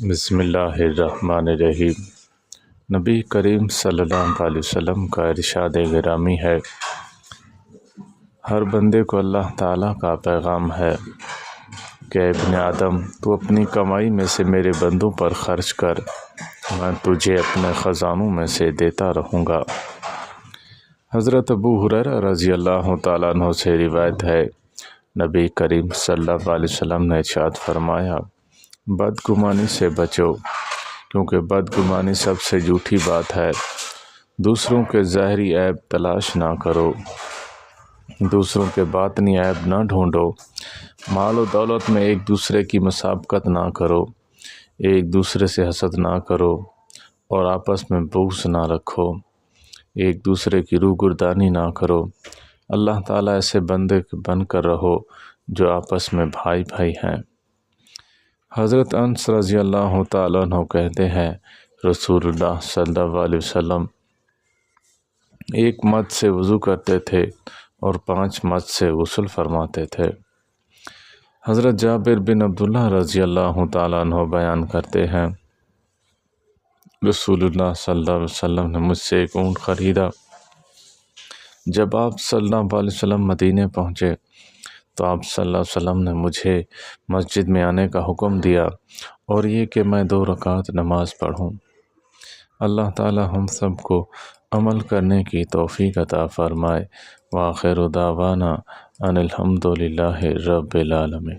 بسم اللہ الرحمن الرحیم۔ نبی کریم صلی اللہ علیہ وسلم کا ارشاد گرامی ہے، ہر بندے کو اللہ تعالیٰ کا پیغام ہے کہ ابن آدم تو اپنی کمائی میں سے میرے بندوں پر خرچ کر، میں تجھے اپنے خزانوں میں سے دیتا رہوں گا۔ حضرت ابو ہریرہ رضی اللہ تعالیٰ عنہ سے روایت ہے، نبی کریم صلی اللہ علیہ وسلم نے ارشاد فرمایا، بدگمانی سے بچو، کیونکہ بدگمانی سب سے جھوٹی بات ہے۔ دوسروں کے ظاہری عیب تلاش نہ کرو، دوسروں کے باطنی عیب نہ ڈھونڈو، مال و دولت میں ایک دوسرے کی مسابقت نہ کرو، ایک دوسرے سے حسد نہ کرو اور آپس میں بغض نہ رکھو، ایک دوسرے کی روگردانی نہ کرو۔ اللہ تعالیٰ ایسے بندے بن کر رہو جو آپس میں بھائی بھائی ہیں۔ حضرت انس رضی اللہ تعالیٰ عنہ کہتے ہیں، رسول اللہ صلی اللہ علیہ وسلم ایک مد سے وضو کرتے تھے اور 5 مد سے غسل فرماتے تھے۔ حضرت جابر بن عبداللہ رضی اللہ تعالیٰ عنہ بیان کرتے ہیں، رسول اللہ صلی اللہ علیہ وسلم نے مجھ سے ایک اونٹ خریدا۔ جب آپ صلی اللہ علیہ وسلم مدینے پہنچے تو آپ صلی اللہ علیہ وسلم نے مجھے مسجد میں آنے کا حکم دیا اور یہ کہ میں 2 رکعت نماز پڑھوں۔ اللہ تعالی ہم سب کو عمل کرنے کی توفیق عطا فرمائے۔ وآخر دعوانا ان الحمد للہ رب العالمین۔